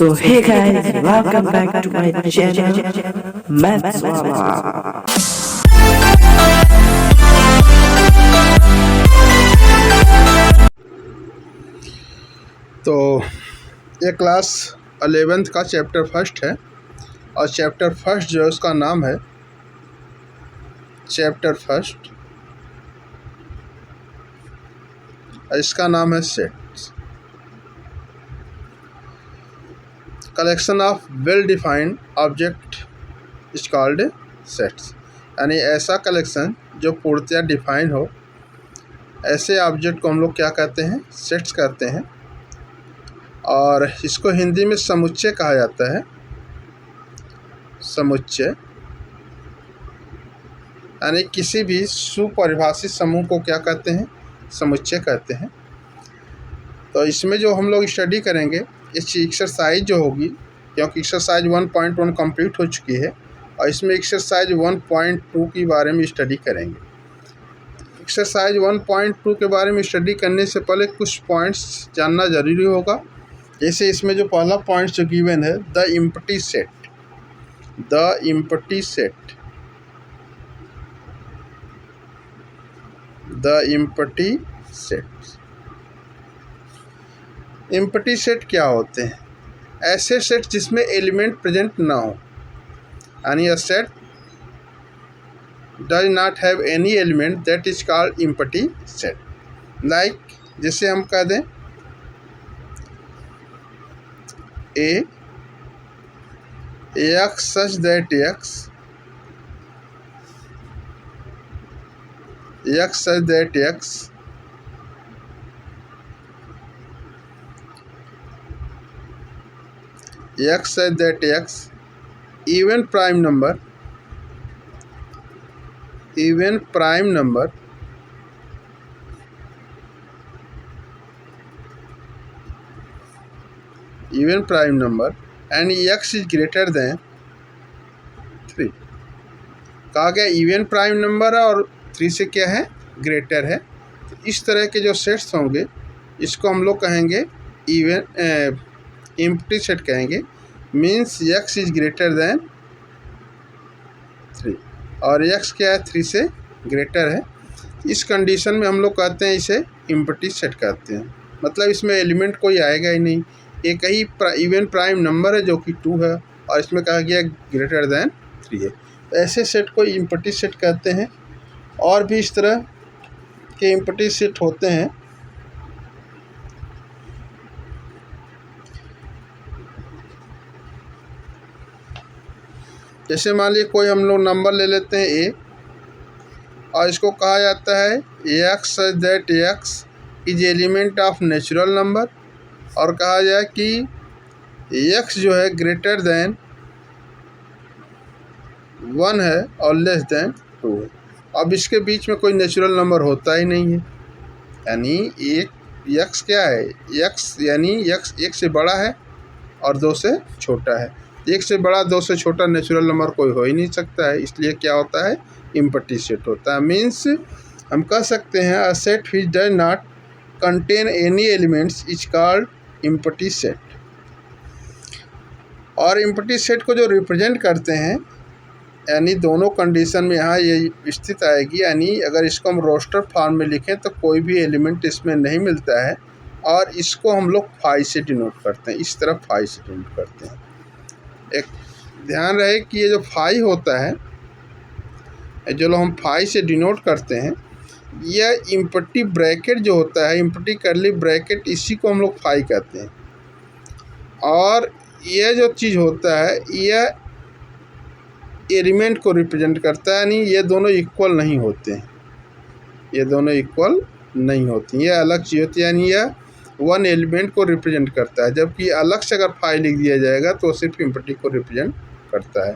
So hey guys, welcome back to my channel Maths Wala। तो ये class 11th का chapter first है और चैप्टर फर्स्ट जो है उसका नाम है चैप्टर फर्स्ट, इसका नाम है sets. Collection of well defined object is called sets, यानी ऐसा कलेक्शन जो पूर्णतया डिफाइन हो, ऐसे ऑब्जेक्ट को हम लोग क्या कहते हैं? सेट्स कहते हैं। और इसको हिंदी में समुच्चय कहा जाता है। समुच्चय यानी किसी भी सुपरिभाषित समूह को क्या कहते हैं? समुच्चय कहते हैं। तो इसमें जो हम लोग स्टडी करेंगे, इस एक्सरसाइज जो होगी, क्योंकि एक्सरसाइज 1.1 कंप्लीट हो चुकी है और इसमें एक्सरसाइज 1.2 के बारे में स्टडी करेंगे। एक्सरसाइज 1.2 के बारे में स्टडी करने से पहले कुछ पॉइंट्स जानना ज़रूरी होगा। जैसे इसमें जो पहला पॉइंट जो गिवन है, the empty set. The empty set, the empty set. Empty set क्या होते हैं? ऐसे सेट जिसमें एलिमेंट प्रेजेंट ना हो, यानी a set does not have any element, that is called empty set. Like जैसे हम कह दें A X such that X such that X such that x even prime number and x is greater than 3। कहा गया even prime number है और 3 से क्या है? ग्रेटर है। तो इस तरह के जो सेट्स होंगे इसको हम लोग कहेंगे इवन एम्प्टी सेट कहेंगे। Means x is greater than 3 और x क्या है? 3 से ग्रेटर है। इस कंडीशन में हम लोग कहते हैं इसे एम्प्टी सेट कहते हैं। मतलब इसमें एलिमेंट कोई आएगा ही नहीं, एक ही इवन प्राइम नंबर है जो कि 2 है और इसमें कहा गया ग्रेटर दैन 3 है। तो ऐसे सेट को एम्प्टी सेट कहते हैं। और भी इस तरह के एम्प्टी सेट होते हैं। जैसे मान लीजिए कोई हम लोग नंबर ले लेते हैं ए और इसको कहा जाता है x such that x is element of natural number, और कहा जाए कि एक्स जो है ग्रेटर दैन 1 है और लेस दैन 2 है। अब इसके बीच में कोई नेचुरल नंबर होता ही नहीं है, यानी एक एक्स क्या है? एक्स यानी एक्स 1 से बड़ा है और 2 से छोटा है। 1 से बड़ा 2 से छोटा नेचुरल नंबर कोई हो ही नहीं सकता है, इसलिए क्या होता है? एम्प्टी सेट होता है। मीन्स हम कह सकते हैं a set which does not contain any elements is called empty set. और एम्प्टी सेट को जो रिप्रेजेंट करते हैं, यानी दोनों कंडीशन में यहाँ ये स्थित आएगी, यानी अगर इसको हम रोस्टर फॉर्म में लिखें तो कोई भी एलिमेंट इसमें नहीं मिलता है और इसको हम लोग फाई से डिनोट करते हैं। इस तरह फाई से डिनोट करते हैं। एक ध्यान रहे कि ये जो फाई होता है, जो हम फाई से डिनोट करते हैं, यह एम्प्टी ब्रैकेट जो होता है, एम्प्टी कर्ली ब्रैकेट, इसी को हम लोग फाई कहते हैं। और यह जो चीज़ होता है यह एलिमेंट को रिप्रेजेंट करता है, यानी ये दोनों इक्वल नहीं होते हैं, ये दोनों इक्वल नहीं होती, यह अलग चीज़ होती है। यानी यह वन एलिमेंट को रिप्रेजेंट करता है, जबकि अलग से अगर फाइल लिख दिया जाएगा तो सिर्फ एम्प्टी को रिप्रेजेंट करता है।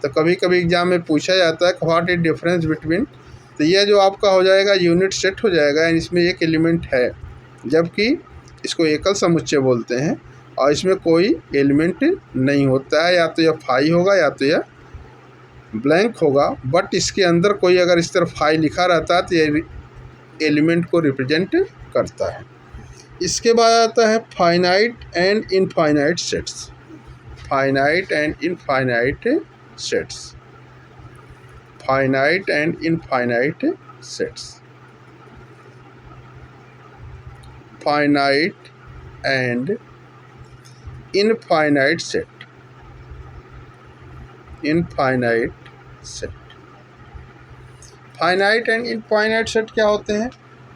तो कभी कभी एग्जाम में पूछा जाता है व्हाट इज डिफरेंस बिटवीन, तो यह जो आपका हो जाएगा यूनिट सेट हो जाएगा, यानी इसमें एक एलिमेंट है, जबकि इसको एकल समुच्चय बोलते हैं और इसमें कोई एलिमेंट नहीं होता है। या तो यह फाई होगा या तो यह ब्लैंक होगा, बट इसके अंदर कोई अगर इस तरह फाई लिखा रहता है तो यह एलिमेंट को रिप्रेजेंट करता है। इसके बाद आता है finite and infinite sets. finite and infinite sets. Finite and infinite sets. Finite and infinite set. Infinite set. Finite and infinite set क्या होते हैं?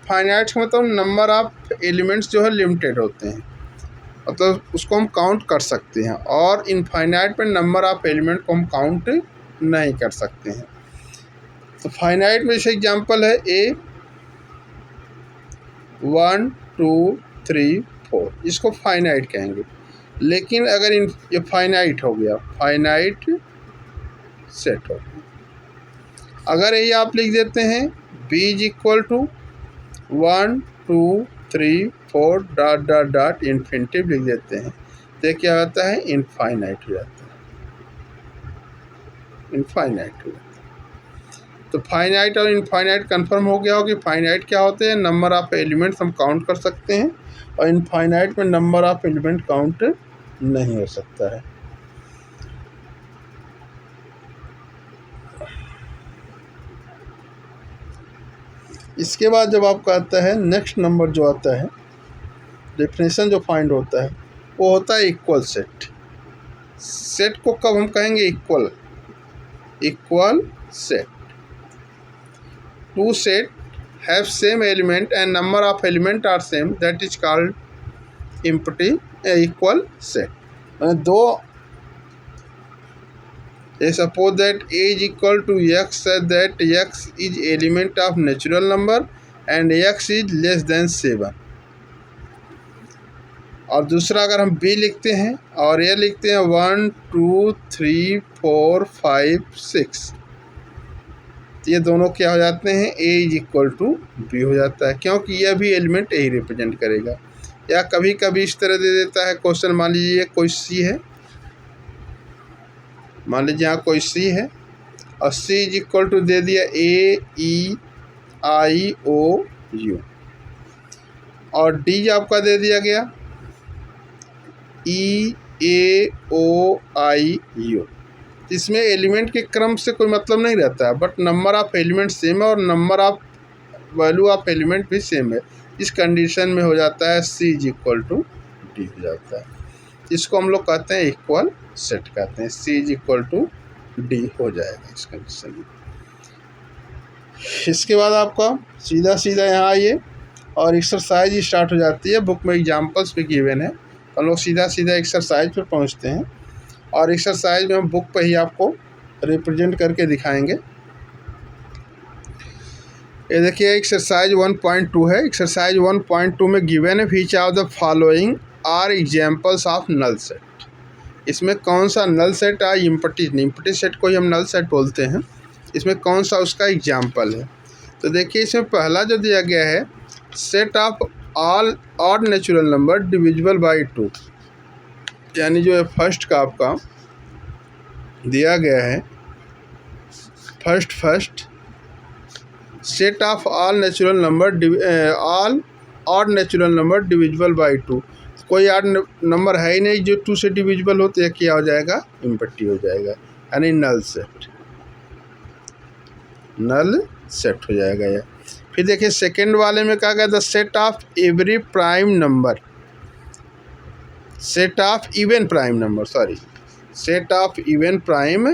फाइनाइट का मतलब नंबर ऑफ एलिमेंट्स जो है लिमिटेड होते हैं, मतलब उसको हम काउंट कर सकते हैं, और इनफाइनाइट में नंबर ऑफ एलिमेंट को हम काउंट नहीं कर सकते हैं। तो फाइनाइट में जैसे एग्जांपल है ए 1 2 3 4, इसको फाइनाइट कहेंगे। लेकिन अगर ये फाइनाइट हो गया, फाइनाइट सेट हो गया। अगर ये आप लिख देते हैं b is equal to 1 2 3 4 dot dot dot infinitive लिख देते हैं, तो क्या होता है? इनफाइनाइट हो जाता है। इनफाइनाइट हो जाता है। तो फाइनाइट और इनफाइनाइट कंफर्म हो गया हो कि फाइनाइट क्या होते हैं? नंबर ऑफ एलिमेंट्स हम काउंट कर सकते हैं, और इनफाइनाइट में नंबर ऑफ एलिमेंट काउंट नहीं हो सकता है। इसके बाद जब आपका आता है नेक्स्ट नंबर जो आता है, डेफिनेशन जो फाइंड होता है वो होता है इक्वल सेट। सेट को कब हम कहेंगे? Equal. Equal set. Two set have same element and number of element are same, that is called equal set. दो suppose that a is equal to x, such that x is element of natural number and x is less than 7। और दूसरा अगर हम b लिखते हैं और ये लिखते हैं 1 2 3 4 5 6, ये दोनों क्या हो जाते हैं? a is equal to b हो जाता है, क्योंकि यह भी एलिमेंट a ही रिप्रेजेंट करेगा। या कभी कभी इस तरह दे देता है क्वेश्चन, मान लीजिए कोई c है, मान लीजिए यहाँ कोई सी है और सी इज इक्वल टू दे दिया ए ई आई ओ यू, और डी आपका दे दिया गया ई ए ओ आई यू। इसमें एलिमेंट के क्रम से कोई मतलब नहीं रहता है, but number of element same है और number of value of element भी सेम है। इस कंडीशन में हो जाता है सी इज इक्वल टू डी हो जाता है। इसको हम लोग कहते हैं इक्वल सेट कहते हैं। सी इज इक्वल टू डी हो जाएगा इस कंडीशन में। इसके बाद आपका सीधा सीधा यहाँ आइए और एक्सरसाइज स्टार्ट हो जाती है। बुक में एग्जांपल्स भी गिवन है, तो हम लोग सीधा सीधा एक्सरसाइज पर पहुँचते हैं, और एक्सरसाइज में हम बुक पर ही आपको रिप्रेजेंट करके दिखाएंगे। ये देखिए एक्सरसाइज 1.2 है। एक्सरसाइज 1.2 में गिवन है which of the following are examples of null set. इसमें कौन सा नल सेट है? इम्पटी सेट को ही हम नल सेट बोलते हैं। इसमें कौन सा उसका एग्जाम्पल है? तो देखिए इसमें पहला जो दिया गया है, set of all odd natural number divisible by 2, यानी जो है फर्स्ट का आपका दिया गया है first set of all natural number all odd natural number divisible by 2। कोई ऑड नंबर है ही नहीं जो 2 से डिविजिबल हो, तो क्या हो जाएगा? इम्पटी हो जाएगा, यानी नल सेट हो जाएगा यह। फिर देखिए सेकेंड वाले में कहा गया the set of every prime number, set of even prime number, set of even prime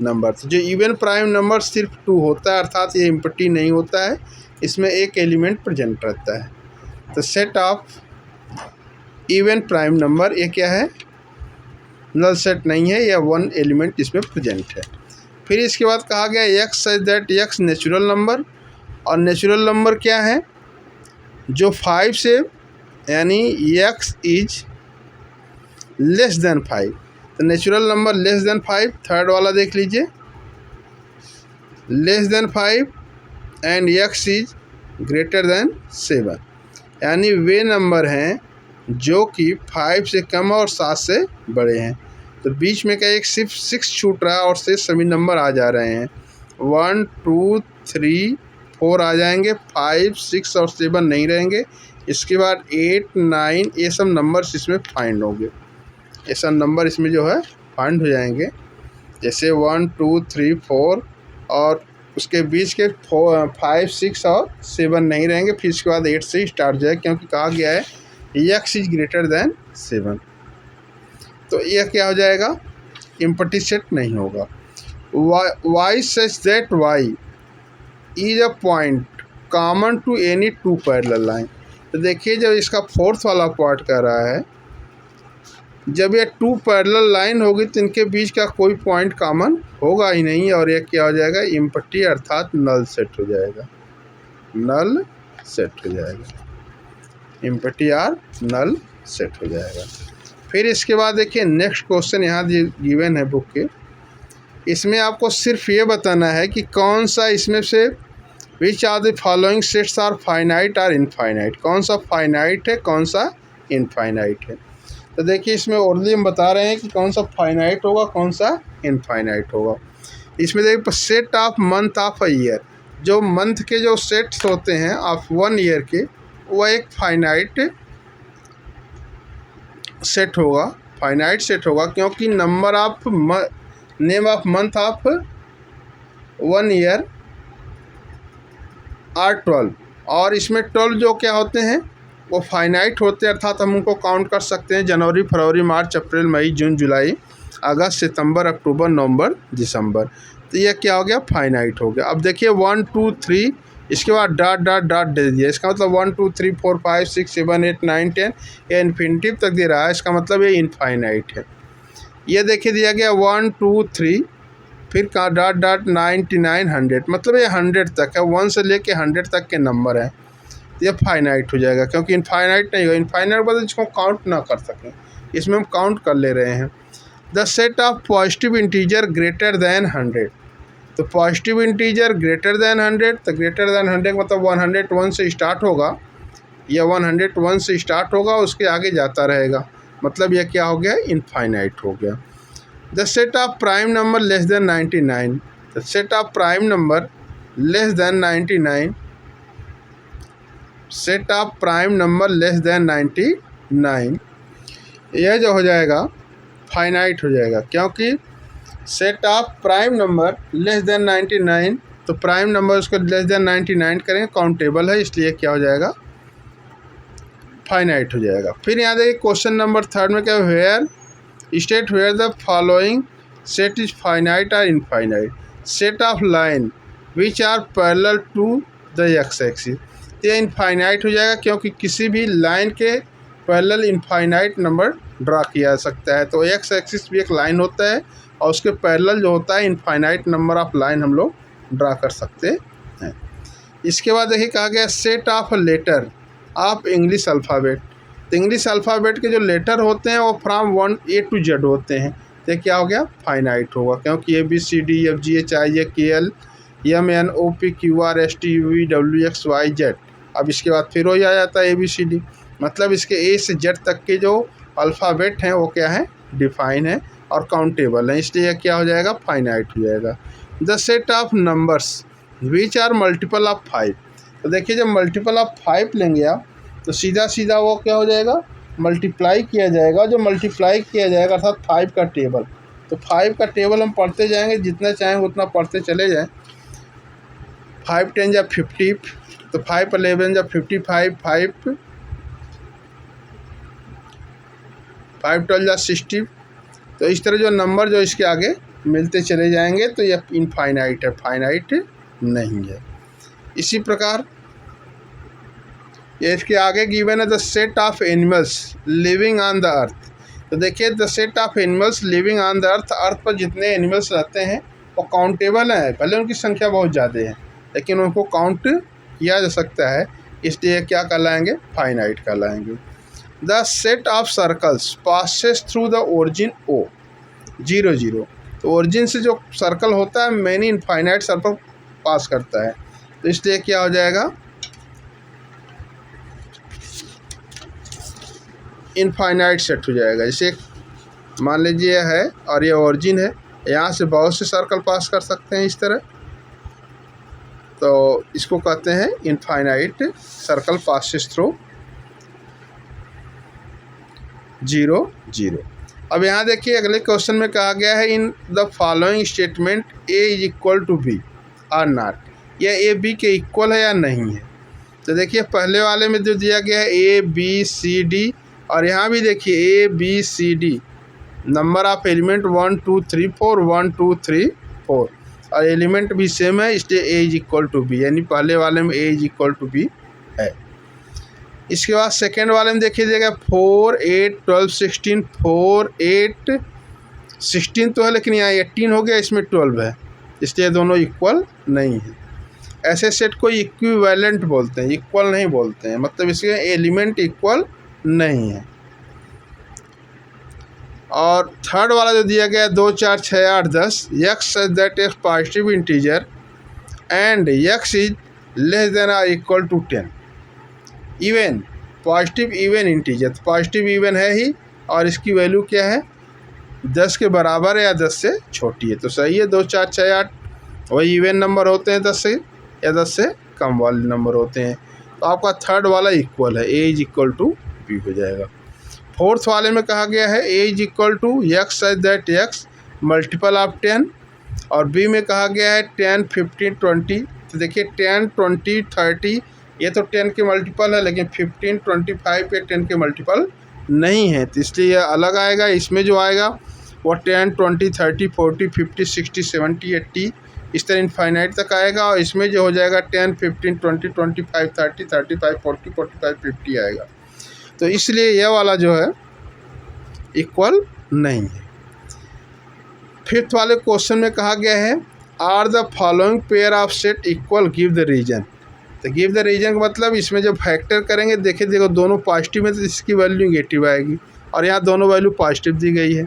number. जो इवन प्राइम नंबर सिर्फ 2 होता है, अर्थात ये इम्पटी नहीं होता है, इसमें एक एलिमेंट प्रेजेंट रहता है। तो set of even prime number ये क्या है? नल सेट नहीं है, या 1 एलिमेंट इसमें प्रेजेंट है। फिर इसके बाद कहा गया x such that x natural number, और नेचुरल नंबर क्या है? जो 5 से, यानी एक्स इज लेस देन 5। तो natural number less than 5, third वाला देख लीजिए, less than 5 and x is greater than 7, यानी वे नंबर हैं जो कि 5 से कम और 7 से बड़े हैं। तो बीच में क्या एक सिर्फ 6 छूट रहा है और से सभी नंबर आ जा रहे हैं। 1 2 3 4 आ जाएंगे, 5 6 और 7 नहीं रहेंगे। इसके बाद 8 9 ये सब नंबर्स इसमें फाइंड होंगे, ये सब नंबर इसमें जो है फाइंड हो जाएंगे। जैसे 1 2 3 4 और उसके बीच के 5 6 और 7 नहीं रहेंगे, फिर इसके बाद 8 से स्टार्ट हो जाएगा, क्योंकि कहा गया है x इज ग्रेटर देन 7। तो यह क्या हो जाएगा, एम्प्टी सेट नहीं होगा। y such that y is a point common to any two parallel line. तो देखिए जब इसका फोर्थ वाला पार्ट कह रहा है, जब ये टू पैरेलल लाइन होगी तो इनके बीच का कोई पॉइंट कॉमन होगा ही नहीं, और ये क्या हो जाएगा, एम्प्टी अर्थात नल सेट हो जाएगा, नल सेट हो जाएगा, एम्प्टी आर नल सेट हो जाएगा। फिर इसके बाद देखिए नेक्स्ट क्वेश्चन यहाँ गिवन है बुक के, इसमें आपको सिर्फ ये बताना है कि कौन सा इसमें से which are the following sets are finite और इनफाइनाइट, कौन सा फाइनाइट है कौन सा इनफाइनाइट है। तो देखिए इसमें ओरली हम बता रहे हैं कि कौन सा फाइनाइट होगा कौन सा इनफाइनाइट होगा। इसमें देखिए set of month of a year, जो मंथ के जो सेट्स होते हैं ऑफ 1 ईयर के, वह एक फाइनाइट सेट होगा, फाइनाइट सेट होगा, क्योंकि number of name of month of 1 year are 12, और इसमें 12 जो क्या होते हैं वो फाइनाइट होते हैं, अर्थात हम उनको काउंट कर सकते हैं जनवरी फरवरी मार्च अप्रैल मई जून जुलाई अगस्त सितंबर अक्टूबर नवंबर दिसंबर। तो ये क्या हो गया, फाइनाइट हो गया। अब देखिए 1 2 3 इसके बाद डॉट डॉट डॉट दे दिया, इसका मतलब 1 2 3 4 5 6 7 8 9 10 ये इन्फिनिटिव तक दे रहा है, इसका मतलब ये इनफाइनाइट है। ये देखिए दिया गया 1 2 3 फिर का डॉट डॉट 99 100, मतलब ये 100 तक है, 1 से लेके 100 तक के नंबर हैं, तो ये फाइनाइट हो जाएगा, क्योंकि इनफाइनाइट नहीं होगा। इनफाइनाइट मतलब जिसको काउंट ना कर सकें, इसमें हम काउंट कर ले रहे हैं। The set of positive integer greater than 100, तो पॉजिटिव इंटीजर ग्रेटर दैन 100, तो ग्रेटर दैन 100 मतलब 101 से स्टार्ट होगा, या 101 से स्टार्ट होगा उसके आगे जाता रहेगा, मतलब यह क्या हो गया, इनफाइनाइट हो गया। The set of prime number less than 99, the set of prime number less than 99, set of prime number less than 99, यह जो हो जाएगा फाइनाइट हो जाएगा, क्योंकि set of prime number less than 99, तो प्राइम नंबर उसको लेस देन 99 करेंगे, काउंटेबल है, इसलिए क्या हो जाएगा, फाइनाइट हो जाएगा। फिर यहाँ देखिए क्वेश्चन नंबर 3 में क्या, where state where the following set is finite और infinite, set of line which are parallel to the X axis, तो ये इनफाइनाइट हो जाएगा, क्योंकि किसी भी लाइन के पैरेलल इनफाइनाइट नंबर ड्रा किया जा सकता है। तो एक्स एक्सिस भी एक लाइन होता है और उसके पैरेलल जो होता है इनफाइनाइट नंबर ऑफ लाइन हम लोग ड्रा कर सकते हैं। इसके बाद देखिए कहा गया set of letter of English alphabet, तो इंग्लिश अल्फ़ाबेट के जो लेटर होते हैं वो फ्रॉम 1 A to Z होते हैं, तो क्या हो गया, फाइनाइट होगा, क्योंकि ABCDFGHIJKL MNOPQRSTUVWXYZ। अब इसके बाद फिर हो जाता है ABCD, मतलब इसके A से Z तक के जो अल्फ़ाबेट हैं वो क्या है, डिफाइन है और काउंटेबल है, इसलिए क्या हो जाएगा, फाइनाइट हो जाएगा। The set of numbers which are multiple of 5, तो देखिए जब मल्टीपल ऑफ 5 लेंगे आप तो सीधा सीधा वो क्या हो जाएगा, मल्टीप्लाई किया जाएगा, जो मल्टीप्लाई किया जाएगा अर्थात 5 का टेबल, तो 5 का टेबल हम पढ़ते जाएंगे, जितना चाहेंगे उतना पढ़ते चले जाएं। 5 10 या 50, तो 5 11 या 55, 5 12 या 60, तो इस तरह जो नंबर जो इसके आगे मिलते चले जाएंगे, तो यह इनफाइनाइट है, फाइनाइट नहीं है। इसी प्रकार ये इसके आगे गिवन है the set of animals living on the earth, तो देखिए the set of animals living on the earth, earth पर जितने एनिमल्स रहते हैं वो काउंटेबल हैं, भले उनकी संख्या बहुत ज़्यादा है लेकिन उनको काउंट किया जा सकता है, इसलिए क्या कहलाएंगे, फाइनाइट कहलाएंगे। The set of circles passes through the origin O 0 0, तो ओरिजिन से जो सर्कल होता है मैनी इनफाइनाइट सर्कल पास करता है, तो इसलिए क्या हो जाएगा, इनफाइनाइट सेट हो जाएगा। जैसे मान लीजिए है और ये ओरिजिन है, यहाँ से बहुत से सर्कल पास कर सकते हैं इस तरह, तो इसको कहते हैं इनफाइनाइट सर्कल पासेस थ्रू 0 0। अब यहाँ देखिए अगले क्वेश्चन में कहा गया है in the following statement a is equal to b or not, यह ए बी के इक्वल है या नहीं है। तो देखिए पहले वाले में जो दिया गया है ए बी सी डी, और यहाँ भी देखिए a b c d number of element 1 2 3 4 1 2 3 4 और एलिमेंट भी सेम है, इसलिए ए इज इक्वल टू बी, यानी पहले वाले में ए इज इक्वल टू बी है। इसके बाद सेकेंड वाले में देखिए जाएगा 4 8 12 16 4 8 16 तो है लेकिन यहाँ 18 हो गया, इसमें 12 है, इसलिए दोनों इक्वल नहीं है। ऐसे सेट को इक्विवेलेंट बोलते हैं, इक्वल नहीं बोलते हैं, मतलब इसके एलिमेंट इक्वल नहीं है। और थर्ड वाला जो दिया गया है 2 4 6 8 10 x that is positive integer and x is less than और equal to 10 even, positive even integer, तो पॉजिटिव इवन है ही और इसकी वैल्यू क्या है 10 के बराबर है या 10 से छोटी है, तो सही है। 2 4 6 8 वही इवन नंबर होते हैं 10 से या 10 से कम वाले नंबर होते हैं, तो आपका थर्ड वाला इक्वल है, A is equal to B हो जाएगा। फोर्थ वाले में कहा गया है A is equal to X such that X multiple of 10, और बी में कहा गया है 10 15 20, तो देखिए 10 20 30 ये तो 10 के मल्टीपल है, लेकिन 15 25 ये 10 के मल्टीपल नहीं है, तो इसलिए यह अलग आएगा। इसमें जो आएगा वो 10 20 30 40 50 60 70 80 इस तरह इनफाइनाइट तक आएगा, और इसमें जो हो जाएगा 10 15 20 25 30 35 40 45 50 आएगा, तो इसलिए यह वाला जो है इक्वल नहीं है। फिफ्थ वाले क्वेश्चन में कहा गया है are the following pair of set equal give the reason, तो गिव द रीजन का मतलब इसमें जब फैक्टर करेंगे देखो दोनों पॉजिटिव में तो इसकी वैल्यू नेगेटिव आएगी, और यहाँ दोनों वैल्यू पॉजिटिव दी गई है,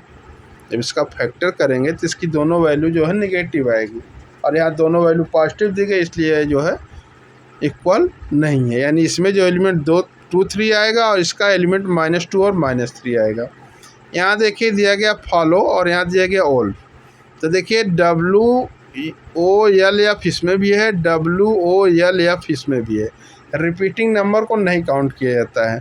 जब इसका फैक्टर करेंगे तो इसकी दोनों वैल्यू जो है नेगेटिव आएगी, और यहाँ दोनों वैल्यू पॉजिटिव दी गई, इसलिए जो है इक्वल नहीं है। यानी इसमें जो एलिमेंट 2 2 3 आएगा और इसका एलिमेंट -2 और -3 आएगा। यहाँ देखिए दिया गया फॉलो और यहाँ दिया गया ऑल, तो देखिए WOLF इसमें भी है, WOLF इसमें भी है, रिपीटिंग नंबर को नहीं काउंट किया जाता है,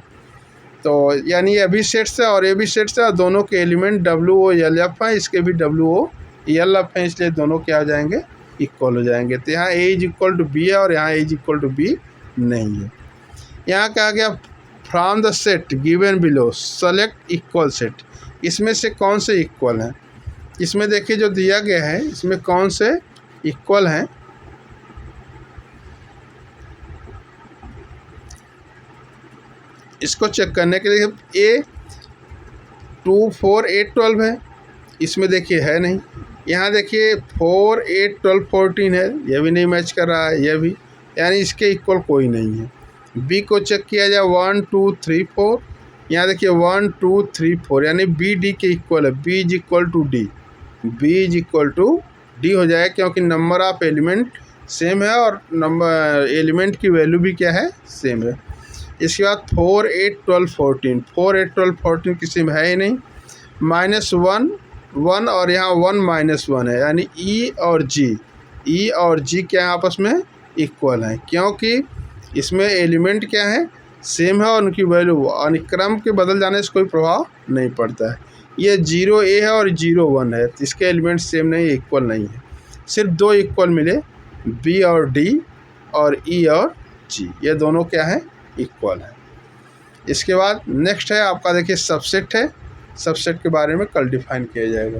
तो यानी ये भी सेट्स है और ये भी सेट्स है, और दोनों के एलिमेंट WOLF हैं, इसके भी WOLF हैं, इसलिए दोनों क्या हो जाएंगे इक्वल हो जाएंगे। तो यहाँ ए इज इक्वल टू बी है और यहाँ ए इज इक्वल टू बी नहीं है। यहाँ कहा गया from the set given below select equal set, इसमें से कौन से इक्वल हैं, इसमें देखिए जो दिया गया है इसमें कौन से इक्वल हैं, इसको चेक करने के लिए ए 2 4 8 12 है, इसमें देखिए है नहीं। यहाँ देखिए 4 8 12 14 है, यह भी नहीं मैच कर रहा है, यह भी, यानी इसके इक्वल कोई नहीं है। बी को चेक किया जाए 1 2 3 4, यहाँ देखिए 1 2 3 4, यानी बी डी के इक्वल है, B is equal to D, B is equal to D हो जाएगा, क्योंकि नंबर ऑफ एलिमेंट सेम है और नंबर एलिमेंट की वैल्यू भी क्या है सेम है। इसके बाद 4 8 12 14, 4 8 12 14 किसी में है ही नहीं, -1 1 और यहाँ 1 -1 है, यानी ई और जी क्या है आपस में इक्वल हैं, क्योंकि इसमें एलिमेंट क्या है सेम है और उनकी वैल्यू अनुक्रम के बदल जाने से कोई प्रभाव नहीं पड़ता है। ये 0 A है और 0 1 है, तो इसके एलिमेंट सेम नहीं, इक्वल नहीं है, सिर्फ 2 इक्वल मिले, बी और डी और ई और जी, ये दोनों क्या है इक्वल है। इसके बाद नेक्स्ट है आपका देखिए सबसेट है, सबसेट के बारे में कल डिफाइन किया जाएगा।